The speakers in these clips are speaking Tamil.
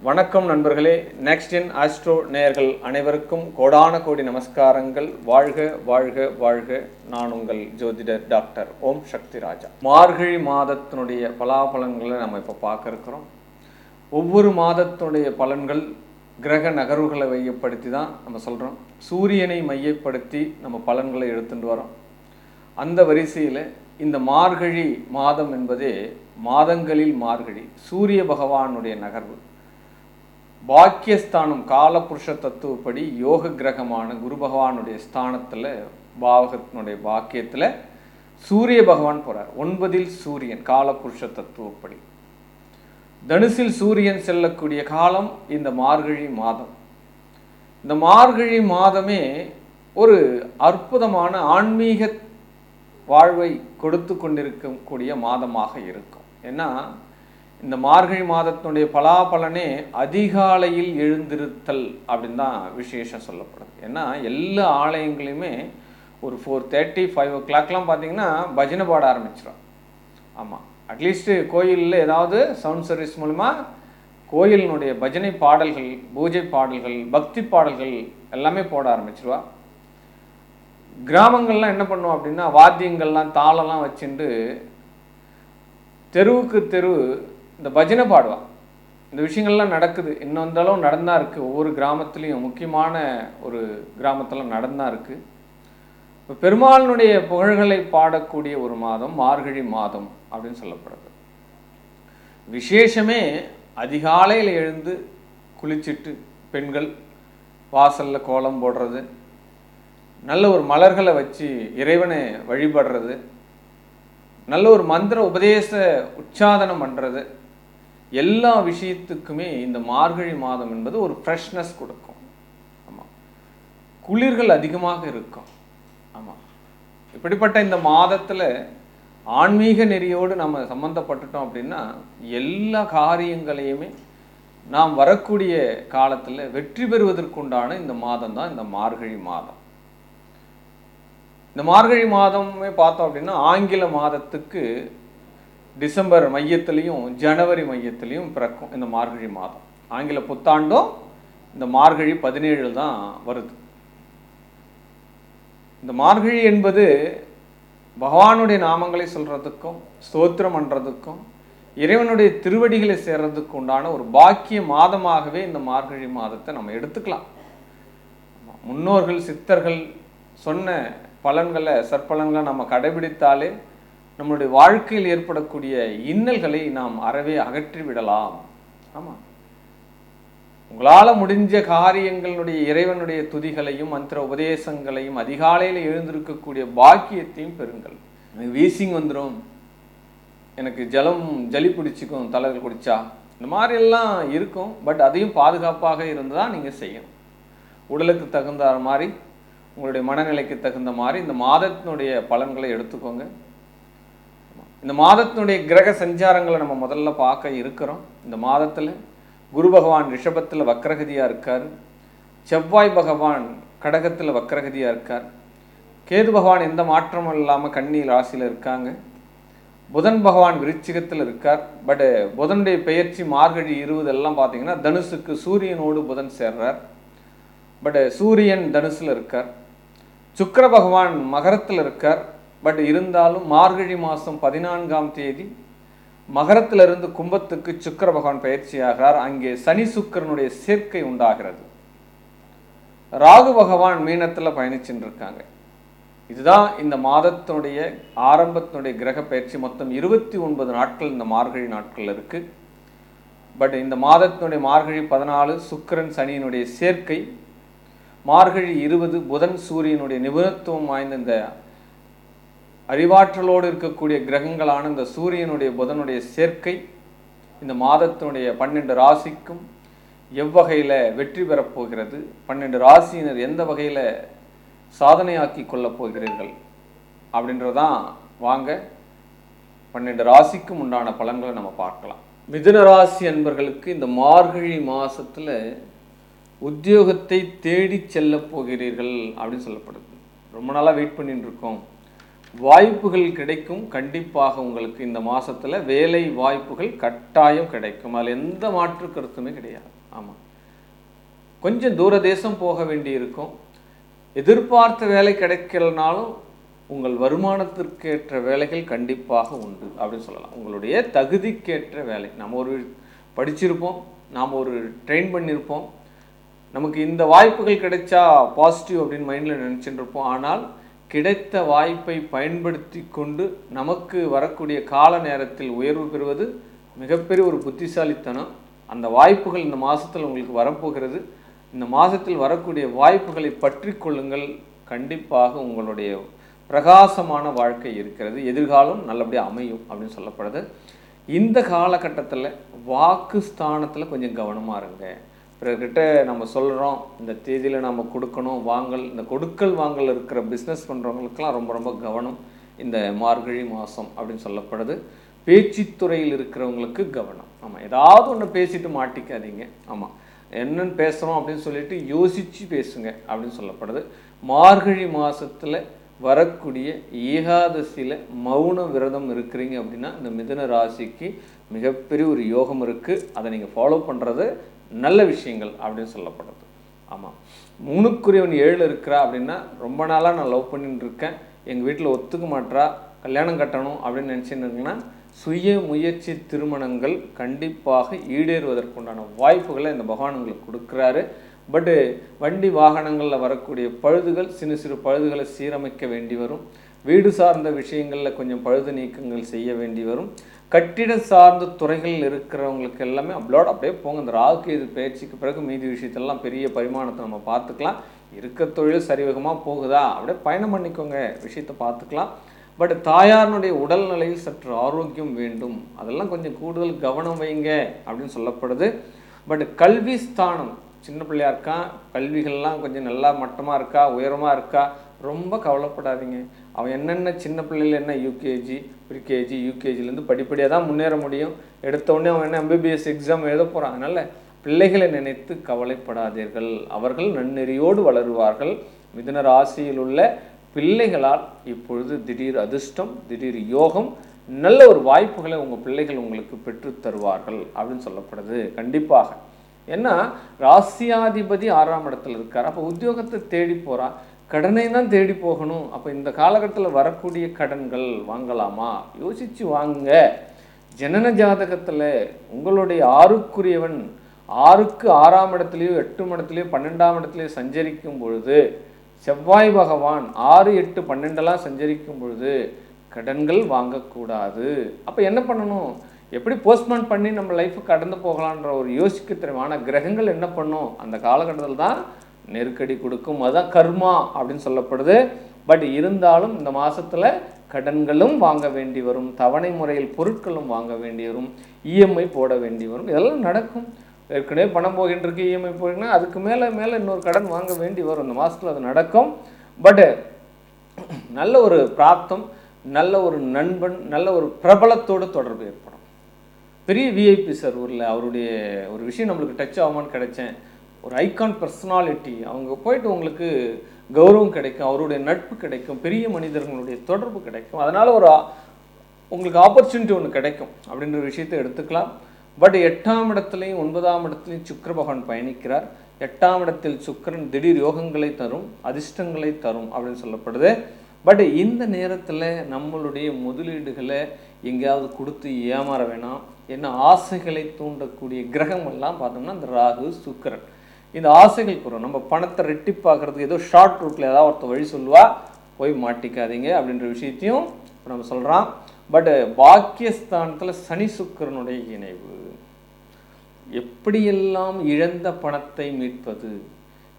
வணக்கம் நண்பர்களே. நெக்ஸ்ட் இன் ஆஸ்ட்ரோ நேயர்கள் அனைவருக்கும் கோடான கோடி நமஸ்காரங்கள். வாழ்க வாழ்க வாழ்க. நான் உங்கள் ஜோதிடர் டாக்டர் ஓம் சக்தி ராஜா. மார்கழி மாதத்தினுடைய பலாபலன்களை நம்ம இப்போ பார்க்க இருக்கிறோம். ஒவ்வொரு மாதத்தினுடைய பலன்கள் கிரக நகர்வுகளை மையப்படுத்தி தான் நம்ம சொல்கிறோம். சூரியனை மையப்படுத்தி நம்ம பலன்களை எடுத்துட்டு வரோம். அந்த வரிசையில் இந்த மார்கழி மாதம் என்பதே மாதங்களில் மார்கழி சூரிய பகவானுடைய நகர்வு. பாக்கியஸ்தானம் காலபுருஷ தத்துவப்படி யோக கிரகமான குரு பகவானுடைய ஸ்தானத்தில் பாவகத்தினுடைய பாக்கியத்தில் சூரிய பகவான் போகிறார். 9 சூரியன் காலபுருஷ தத்துவப்படி. தனுசில் சூரியன் செல்லக்கூடிய காலம் இந்த மார்கழி மாதம். இந்த மார்கழி மாதமே ஒரு அற்புதமான ஆன்மீக வாழ்வை கொடுத்து கொண்டிருக்கக்கூடிய மாதமாக இருக்கும். ஏன்னா இந்த மார்கழி மாதத்தினுடைய பலாபலனே அதிகாலையில் எழுந்திருத்தல் அப்படின்னு தான் விசேஷம் சொல்லப்படுது. ஏன்னா எல்லா ஆலயங்களையுமே ஒரு 4:30 5 o'clockலாம் பார்த்தீங்கன்னா பஜனை பாட ஆரம்பிச்சிடும். ஆமாம், அட்லீஸ்ட்டு கோயிலில் ஏதாவது சவுண்ட் சர்வீஸ் மூலமா கோயிலினுடைய பஜனை பாடல்கள், பூஜை பாடல்கள், பக்தி பாடல்கள் எல்லாமே போட ஆரம்பிச்சிருவா. கிராமங்கள்லாம் என்ன பண்ணுவோம் அப்படின்னா வாத்தியங்கள்லாம் தாளெல்லாம் வச்சுட்டு தெருவுக்கு தெரு இந்த பஜனை பாடுவான். இந்த விஷயங்கள்லாம் நடக்குது. இன்னும் வந்தாலும் நடந்தா இருக்குது. ஒவ்வொரு கிராமத்துலேயும் முக்கியமான ஒரு கிராமத்தில் நடந்தா இருக்குது. இப்போ பெருமாளினுடைய புகழ்களை பாடக்கூடிய ஒரு மாதம் மார்கழி மாதம் அப்படின்னு சொல்லப்படுது. விசேஷமே அதிகாலையில் எழுந்து குளிச்சுட்டு பெண்கள் வாசலில் கோலம் போடுறது, நல்ல ஒரு மலர்களை வச்சு இறைவனை வழிபடுறது, நல்ல ஒரு மந்திர உபதேச உச்சாதனம் பண்ணுறது, எல்லா விஷயத்துக்குமே இந்த மார்கழி மாதம் என்பது ஒரு ஃப்ரெஷ்னஸ் கொடுக்கும். ஆமாம், குளிர்கள் அதிகமாக இருக்கும். ஆமாம், இப்படிப்பட்ட இந்த மாதத்தில் ஆன்மீக நெறியோடு நம்ம சம்மந்தப்பட்டுட்டோம் அப்படின்னா எல்லா காரியங்களையுமே நாம் வரக்கூடிய காலத்தில் வெற்றி பெறுவதற்குண்டான இந்த மாதம் தான் இந்த மார்கழி மாதம். இந்த மார்கழி மாதமே பார்த்தோம் அப்படின்னா ஆங்கில மாதத்துக்கு டிசம்பர் மையத்திலையும் ஜனவரி மையத்திலையும் பிறக்கும் இந்த மார்கழி மாதம். ஆங்கில புத்தாண்டும் இந்த மார்கழி 17 தான் வருது. இந்த மார்கழி என்பது பகவானுடைய நாமங்களை சொல்கிறதுக்கும் ஸ்தோத்திரம் பண்ணுறதுக்கும் இறைவனுடைய திருவடிகளை சேர்றதுக்கு உண்டான ஒரு பாக்கிய மாதமாகவே இந்த மார்கழி மாதத்தை நம்ம எடுத்துக்கலாம். முன்னோர்கள் சித்தர்கள் சொன்ன பலன்களை சற்பலன்களை நம்ம கடைபிடித்தாலே நம்மளுடைய வாழ்க்கையில் ஏற்படக்கூடிய இன்னல்களை நாம் அறவே அகற்றி விடலாம். ஆமாம், உங்களால் முடிஞ்ச காரியங்களுடைய இறைவனுடைய துதிகளையும் மந்திர உபதேசங்களையும் அதிகாலையில் எழுந்திருக்கக்கூடிய பாக்கியத்தையும் பெறுங்கள். எனக்கு வீசிங் வந்துடும், எனக்கு ஜலி பிடிச்சிக்கும் தலைகள் குடிச்சா, இந்த மாதிரியெல்லாம் இருக்கும். பட் அதையும் பாதுகாப்பாக இருந்து தான் நீங்கள் செய்யணும். உடலுக்கு தகுந்த மாதிரி உங்களுடைய மனநிலைக்கு தகுந்த மாதிரி இந்த மாதத்தினுடைய பலன்களை எடுத்துக்கோங்க. இந்த மாதத்தினுடைய கிரக சஞ்சாரங்களை நம்ம முதல்ல பார்க்க இருக்கிறோம். இந்த மாதத்தில் குரு பகவான் ரிஷபத்தில் வக்ரகதியாக இருக்கார். செவ்வாய் பகவான் கடகத்தில் வக்ரகதியாக இருக்கார். கேது பகவான் எந்த மாற்றமும் இல்லாமல் கன்னி ராசியில் இருக்காங்க. புதன் பகவான் விருச்சிகத்தில் இருக்கார். பட் புதனுடைய பெயர்ச்சி மார்கழி 20 எல்லாம் பார்த்தீங்கன்னா தனுசுக்கு சூரியனோடு புதன் சேர்றார். பட் சூரியன் தனுசில் இருக்கார். சுக்கிர பகவான் மகரத்தில் இருக்கார். பட் இருந்தாலும் மார்கழி மாதம் 14ஆம் தேதி மகரத்திலிருந்து கும்பத்துக்கு சுக்கிர பகவான் பயிற்சி ஆகிறார். அங்கே சனி சுக்கிரனுடைய சேர்க்கை உண்டாகிறது. ராகு பகவான் மீனத்தில் பயணிச்சுட்டு இருக்காங்க. இதுதான் இந்த மாதத்தினுடைய ஆரம்பத்தினுடைய கிரக பயிற்சி. மொத்தம் 29 நாட்கள் இந்த மார்கழி நாட்கள் இருக்கு. பட் இந்த மாதத்தினுடைய மார்கழி 14 சுக்கிரன் சனியினுடைய சேர்க்கை, மார்கழி 20 புதன் சூரியனுடைய நிபுணத்துவம் வாய்ந்த இந்த அறிவாற்றலோடு இருக்கக்கூடிய கிரகங்களான இந்த சூரியனுடைய புதனுடைய சேர்க்கை இந்த மாதத்தினுடைய 12 ராசிக்கும் எவ்வகையில் வெற்றி பெறப்போகிறது, 12 ராசியினர் எந்த வகையில் சாதனையாக்கி கொள்ளப் போகிறீர்கள் அப்படின்றதான் வாங்க 12 ராசிக்கும் உண்டான பலன்களை நம்ம பார்க்கலாம். மிதுன ராசி அன்பர்களுக்கு இந்த மார்கழி மாதத்தில் உத்தியோகத்தை தேடி செல்ல போகிறீர்கள் அப்படின்னு சொல்லப்படுது. ரொம்ப நாளாக வெயிட் பண்ணிட்டு இருக்கோம், வாய்ப்புகள் கிடைக்கும். கண்டிப்பாக உங்களுக்கு இந்த மாதத்தில் வேலை வாய்ப்புகள் கட்டாயம் கிடைக்கும். அதில் எந்த மாற்று கருத்துமே கிடையாது. ஆமாம், கொஞ்சம் தூர தேசம் போக வேண்டி இருக்கும். எதிர்பார்த்த வேலை கிடைக்கலனாலும் உங்கள் வருமானத்திற்கேற்ற வேலைகள் கண்டிப்பாக உண்டு அப்படின்னு சொல்லலாம். உங்களுடைய தகுதிக்கேற்ற வேலை. நம்ம ஒரு படிச்சிருப்போம், நாம் ஒரு ட்ரெயின் பண்ணியிருப்போம், நமக்கு இந்த வாய்ப்புகள் கிடைச்சா பாசிட்டிவ் அப்படின்னு மைண்டில் நினச்சிட்டு இருப்போம். ஆனால் கிடைத்த வாய்ப்பை பயன்படுத்தி கொண்டு நமக்கு வரக்கூடிய கால நேரத்தில் உயர்வு பெறுவது மிகப்பெரிய ஒரு புத்திசாலித்தனம். அந்த வாய்ப்புகள் இந்த மாதத்தில் உங்களுக்கு வரப்போகிறது. இந்த மாதத்தில் வரக்கூடிய வாய்ப்புகளை பற்றி கொள்ளுங்கள். கண்டிப்பாக உங்களுடைய பிரகாசமான வாழ்க்கை இருக்கிறது. எதிர்காலம் நல்லபடியாக அமையும் அப்படின்னு சொல்லப்படுது. இந்த காலகட்டத்தில் வாக்கு ஸ்தானத்தில் கொஞ்சம் கவனமாக இருங்க. பிறர்கிட்ட நம்ம சொல்கிறோம், இந்த தேதியில் நம்ம கொடுக்கணும் வாங்கல், இந்த கொடுக்கல் வாங்கல் இருக்கிற பிஸ்னஸ் பண்ணுறவங்களுக்கெல்லாம் ரொம்ப ரொம்ப கவனம் இந்த மார்கழி மாதம் அப்படின்னு சொல்லப்படுது. பேச்சுத்துறையில் இருக்கிறவங்களுக்கு கவனம். ஆமாம், ஏதாவது ஒன்று பேசிட்டு மாட்டிக்காதீங்க. ஆமாம், என்னன்னு பேசுகிறோம் அப்படின்னு சொல்லிட்டு யோசித்து பேசுங்க அப்படின்னு சொல்லப்படுது. மார்கழி மாதத்தில் வரக்கூடிய ஏகாதசியில் மௌன விரதம் இருக்கிறீங்க அப்படின்னா இந்த மிதுன ராசிக்கு மிகப்பெரிய ஒரு யோகம் இருக்குது. அதை நீங்கள் ஃபாலோ பண்ணுறது நல்ல விஷயங்கள் அப்படின்னு சொல்லப்படுது. ஆமாம், 3க்குரியவன் 7 இருக்கிறா அப்படின்னா ரொம்ப நாளாக நான் லவ் பண்ணிட்டு இருக்கேன், எங்கள் வீட்டில் ஒத்துக்க மாட்டா, கல்யாணம் கட்டணும் அப்படின்னு நினச்சிருந்தீங்கன்னா சுய முயற்சி திருமணங்கள் கண்டிப்பாக ஈடேறுவதற்குண்டான வாய்ப்புகளை இந்த பகவான் உங்களுக்கு கொடுக்குறாரு. பட்டு வண்டி வாகனங்களில் வரக்கூடிய பழுதுகள், சிறு சிறு பழுதுகளை சீரமைக்க வேண்டி வரும். வீடு சார்ந்த விஷயங்களில் கொஞ்சம் பழுது நீக்கங்கள் செய்ய வேண்டி வரும். கட்டிட சார்ந்த துறைகளில் இருக்கிறவங்களுக்கு எல்லாமே அப்படியே போங்க. இந்த ராகு இது பயிற்சிக்கு பிறகு மீதி விஷயத்தெல்லாம் பெரிய பரிமாணத்தை நம்ம பார்த்துக்கலாம். இருக்க தொழில் சரிவேகமாக போகுதா அப்படியே பயணம் பண்ணிக்கோங்க, விஷயத்தை பார்த்துக்கலாம். பட் தாயாருடைய உடல்நிலையில் சற்று ஆரோக்கியம் வேண்டும், அதெல்லாம் கொஞ்சம் கூடுதல் கவனம் வைங்க அப்படின்னு சொல்லப்படுது. பட் கல்வி ஸ்தானம், சின்ன பிள்ளையா இருக்கா, கல்விகள்லாம் கொஞ்சம் நல்லா மட்டமாக இருக்கா, உயரமாக இருக்கா, ரொம்ப கவலைப்படாதீங்க. அவன் என்னென்ன சின்ன பிள்ளைகள் என்ன யூகேஜி, ப்ரீகேஜி, யூகேஜிலேருந்து படிப்படியாக தான் முன்னேற முடியும். எடுத்தோடனே அவன் என்ன MBBS எக்ஸாம் எழுத போகிறான். அதனால் பிள்ளைகளை நினைத்து கவலைப்படாதீர்கள், அவர்கள் நன்னெறியோடு வளருவார்கள். மிதுன ராசியில் உள்ள பிள்ளைகளால் இப்பொழுது திடீர் அதிர்ஷ்டம், திடீர் யோகம், நல்ல ஒரு வாய்ப்புகளை உங்கள் பிள்ளைகள் உங்களுக்கு பெற்று தருவார்கள் அப்படின்னு சொல்லப்படுது. கண்டிப்பாக ஏன்னா ராசியாதிபதி 6ஆம் இடத்துல இருக்கார். அப்போ உத்தியோகத்தை தேடி போகிறா, கடனை தான் தேடி போகணும். அப்போ இந்த காலகட்டத்தில் வரக்கூடிய கடன்கள் வாங்கலாமா, யோசித்து வாங்க. ஜனன ஜாதகத்தில் உங்களுடைய 6க்குரியவன் 6க்கு 6ஆம் இடத்துலையோ 8ஆம் இடத்துலையோ 12ஆம் இடத்துலையோ சஞ்சரிக்கும் பொழுது, செவ்வாய் பகவான் 6, 8, 12 சஞ்சரிக்கும் பொழுது கடன்கள் வாங்கக்கூடாது. அப்போ என்ன பண்ணணும், எப்படி போஸ்ட்மான் பண்ணி நம்ம லைஃபை கடந்து போகலான்ற ஒரு யோசிக்க தெரியுமான கிரகங்கள் என்ன பண்ணும், அந்த காலகட்டத்தில் தான் நெருக்கடி கொடுக்கும். அதுதான் கர்மா அப்படின்னு சொல்லப்படுது. பட் இருந்தாலும் இந்த மாதத்தில் கடன்களும் வாங்க வேண்டி வரும், தவணை முறையில் பொருட்களும் வாங்க வேண்டி வரும், இஎம்ஐ போட வேண்டி வரும். இதெல்லாம் நடக்கும். ஏற்கனவே பணம் போகின்றிருக்கு, இஎம்ஐ போகிங்கன்னா அதுக்கு மேலே இன்னொரு கடன் வாங்க வேண்டி வரும். இந்த மாதத்தில் அது நடக்கும். பட்டு நல்ல ஒரு பிராப்தம், நல்ல ஒரு நண்பன், நல்ல ஒரு பிரபலத்தோடு தொடர்பு ஏற்படும். பெரிய விஐபி சார் ஊரில் அவருடைய ஒரு விஷயம் நம்மளுக்கு டச் ஆகுமான்னு கிடைச்சேன். ஒரு ஐகான் பர்சனாலிட்டி, அவங்க போயிட்டு உங்களுக்கு கௌரவம் கிடைக்கும், அவருடைய நட்பு கிடைக்கும், பெரிய மனிதர்களுடைய தொடர்பு கிடைக்கும். அதனால் உங்களுக்கு ஆப்பர்ச்சுனிட்டி ஒன்று கிடைக்கும் அப்படின்ற விஷயத்தை எடுத்துக்கலாம். பட் 8ஆம் இடத்துலையும் 9ஆம் இடத்துலையும் சுக்கிர பகவான் பயணிக்கிறார். 8ஆம் இடத்தில் சுக்கிரன் திடீர் யோகங்களை தரும், அதிர்ஷ்டங்களை தரும் அப்படின்னு சொல்லப்படுது. பட் இந்த நேரத்தில் நம்மளுடைய முதலீடுகளை எங்கேயாவது கொடுத்து ஏமாற வேணாம். என்ன ஆசைகளை தூண்டக்கூடிய கிரகம் எல்லாம் பார்த்தோம்னா இந்த ராகு சுக்கிரன், இந்த ஆசைகள் கூறும். நம்ம பணத்தை ரெட்டிப்பாக்குறதுக்கு ஏதோ ஷார்ட் ரூட்டில் ஏதாவது ஒருத்த வழி சொல்லுவா, போய் மாட்டிக்காதீங்க அப்படின்ற விஷயத்தையும் நம்ம சொல்கிறோம். பட் பாக்கியஸ்தானத்தில் சனி சுக்கிரனுடைய இணைவு, எப்படியெல்லாம் இழந்த பணத்தை மீட்பது,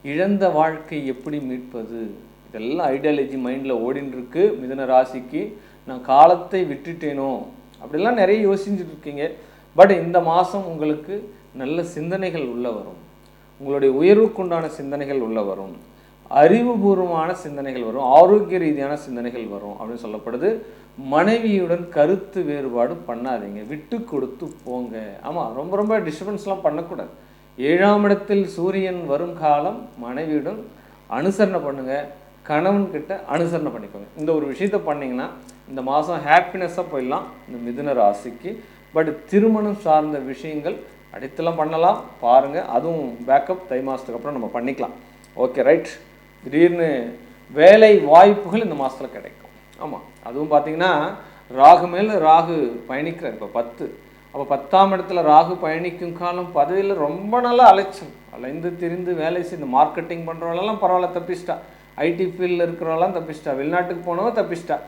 இழந்த வாழ்க்கை எப்படி மீட்பது, இதெல்லாம் ஐடியாலஜி மைண்டில் ஓடின்னு இருக்கு. மிதுன ராசிக்கு நான் காலத்தை விட்டுட்டேனோ அப்படிலாம் நிறைய யோசிச்சுட்டு இருக்கீங்க. பட் இந்த மாதம் உங்களுக்கு நல்ல சிந்தனைகள் உள்ள வரும், உங்களுடைய உயர்வுக்குண்டான சிந்தனைகள் உள்ள வரும், அறிவுபூர்வமான சிந்தனைகள் வரும், ஆரோக்கிய ரீதியான சிந்தனைகள் வரும் அப்படின்னு சொல்லப்படுது. மனைவியுடன் கருத்து வேறுபாடு பண்ணாதீங்க, விட்டு கொடுத்து போங்க. ஆமாம், ரொம்ப டிஸ்டர்பன்ஸ்லாம் பண்ணக்கூடாது. 7ஆம் இடத்தில் சூரியன் வரும் காலம், மனைவியுடன் அனுசரணை பண்ணுங்கள். கணவன்கிட்ட அனுசரணை பண்ணிக்கோங்க. இந்த ஒரு விஷயத்த பண்ணிங்கன்னா இந்த மாதம் ஹாப்பினஸ்ஸாக போயிடலாம் இந்த மிதுன ராசிக்கு. பட் திருமணம் சார்ந்த விஷயங்கள் அடுத்தெல்லாம் பண்ணலாம் பாருங்கள், அதுவும் பேக்கப் தை மாதத்துக்கு அப்புறம் நம்ம பண்ணிக்கலாம். Okay right. திடீர்னு வேலை வாய்ப்புகள் இந்த மாதத்தில் கிடைக்கும். ஆமாம், அதுவும் பார்த்தீங்கன்னா ராகு மேலே ராகு பயணிக்கிறார் இப்போ 10. அப்போ 10ஆம் இடத்துல ராகு பயணிக்கும் காலம் பதவியில் ரொம்ப நல்லா அலைந்து திரிந்து வேலை செய்து மார்க்கெட்டிங் பண்ணுறவங்களெல்லாம் பரவாயில்ல தப்பிச்சிட்டா, ஐடி ஃபீல்டில் இருக்கிறவங்களாம் தப்பிச்சிட்டா, வெளிநாட்டுக்கு போனவங்க தப்பிச்சிட்டா.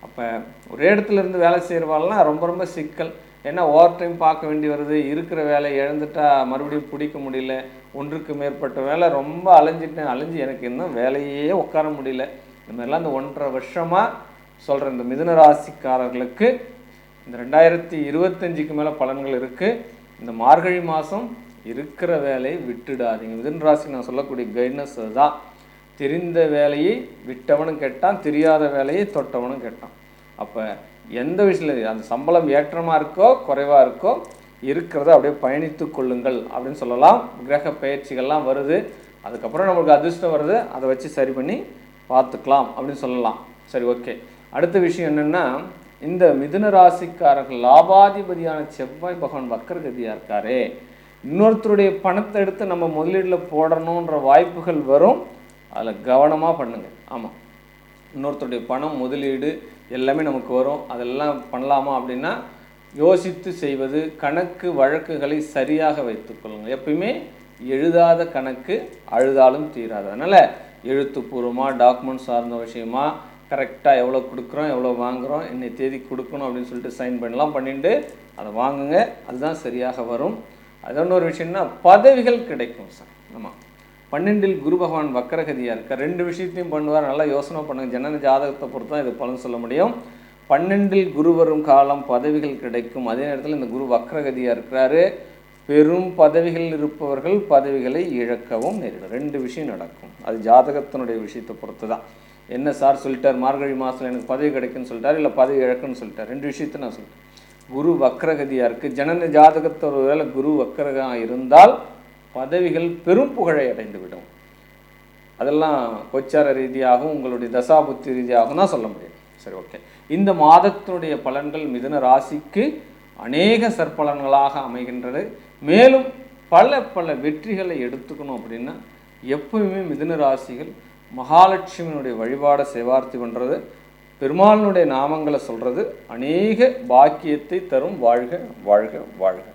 அப்போ ஒரே இடத்துல இருந்து வேலை செய்கிறவாள்லாம் ரொம்ப ரொம்ப சிக்கல். ஏன்னா ஓவர் டைம் பார்க்க வேண்டி வருது, இருக்கிற வேலை இழந்துட்டா மறுபடியும் பிடிக்க முடியல, ஒன்றுக்கு மேற்பட்ட வேலை ரொம்ப அலைஞ்சு எனக்கு இன்னும் வேலையே உட்கார முடியல. இந்த மாதிரிலாம் இந்த 1.5 வருஷமாக சொல்கிற இந்த மிதுன ராசிக்காரர்களுக்கு இந்த 2025க்கு மேலே பலன்கள் இருக்குது. இந்த மார்கழி மாதம் இருக்கிற வேலையை விட்டுடாதீங்க. மிதுன ராசி நான் சொல்லக்கூடிய கைட்னஸ் அதுதான். தெரிந்த வேலையை விட்டவனும் கேட்டான், தெரியாத வேலையை தொட்டவனும் கேட்டான். அப்போ எந்த விஷயத்தில் அந்த சம்பளம் ஏற்றமாக இருக்கோ குறைவாக இருக்கோ இருக்கிறத அப்படியே பயணித்து கொள்ளுங்கள் அப்படின்னு சொல்லலாம். கிரக பயிற்சிகள்லாம் வருது, அதுக்கப்புறம் நம்மளுக்கு அதிர்ஷ்டம் வருது, அதை வச்சு சரி பண்ணி பார்த்துக்கலாம் அப்படின்னு சொல்லலாம். சரி, ஓகே. அடுத்த விஷயம் என்னென்னா, இந்த மிதுன ராசிக்காரர்கள் லாபாதிபதியான செவ்வாய் பகவான் வக்கரகதியாக இருக்காரே, இன்னொருத்தருடைய பணத்தை எடுத்து நம்ம முதலீடில் போடணுன்ற வாய்ப்புகள் வரும். அதில் கவனமாக பண்ணுங்கள். ஆமாம், இன்னொருத்தருடைய பணம் முதலீடு எல்லாமே நமக்கு வரும். அதெல்லாம் பண்ணலாமா அப்படின்னா யோசித்து செய்வது, கணக்கு வழக்குகளை சரியாக வைத்துக்கொள்ளுங்கள். எப்பயுமே எழுதாத கணக்கு அழுதாலும் தீராது. அதனால் எழுத்துப்பூர்வமாக டாக்குமெண்ட் சார்ந்த விஷயமா கரெக்டாக எவ்வளோ கொடுக்குறோம், எவ்வளோ வாங்குகிறோம், என்னை தேதி கொடுக்கணும் அப்படின்னு சொல்லிட்டு சைன் பண்ணலாம் பண்ணிட்டு அதை வாங்குங்க. அதுதான் சரியாக வரும். அது இன்னொரு விஷயம்னா பதவிகள் கிடைக்கும் சார். ஆமாம், 12ல் குரு பகவான் வக்கரகதியாக இருக்கார். 2 விஷயத்தையும் பண்ணுவார். நல்லா யோசனை பண்ணுங்கள். ஜனன ஜாதகத்தை பொறுத்து தான் இது பலன் சொல்ல முடியும். 12ல் குரு வரும் காலம் பதவிகள் கிடைக்கும். அதே நேரத்தில் இந்த குரு வக்கரகதியாக இருக்கிறாரு. பெரும் பதவிகள் இருப்பவர்கள் பதவிகளை இழக்கவும் நேரிடும். 2 விஷயம் நடக்கும். அது ஜாதகத்தினுடைய விஷயத்தை பொறுத்து தான். என்ன சார் சொல்லிட்டார், மார்கழி மாதத்தில் எனக்கு பதவி கிடைக்குன்னு சொல்லிட்டார், இல்லை பதவி இழக்குன்னு சொல்லிட்டார். 2 விஷயத்தை நான் சொல்லிட்டேன். குரு வக்கரகதியாக இருக்குது. ஜனன ஜாதகத்தை ஒரு வேளை குரு வக்கரகம் இருந்தால் பதவிகள் பெரும் புகழை அடைந்துவிடும். அதெல்லாம் கோச்சார ரீதியாகவும் உங்களுடைய தசாபுத்தி ரீதியாகவும் தான் சொல்ல முடியும். சரி, ஓகே. இந்த மாதத்தினுடைய பலன்கள் மிதுன ராசிக்கு அநேக சற்பலன்களாக அமைகின்றது. மேலும் பல வெற்றிகளை எடுத்துக்கணும் அப்படின்னா எப்பவுமே மிதுன ராசிகள் மகாலட்சுமியினுடைய வழிபாடை சேவார்த்தி பண்ணுறது, பெருமாளினுடைய நாமங்களை சொல்கிறது அநேக பாக்கியத்தை தரும். வாழ்க வாழ்க வாழ்க.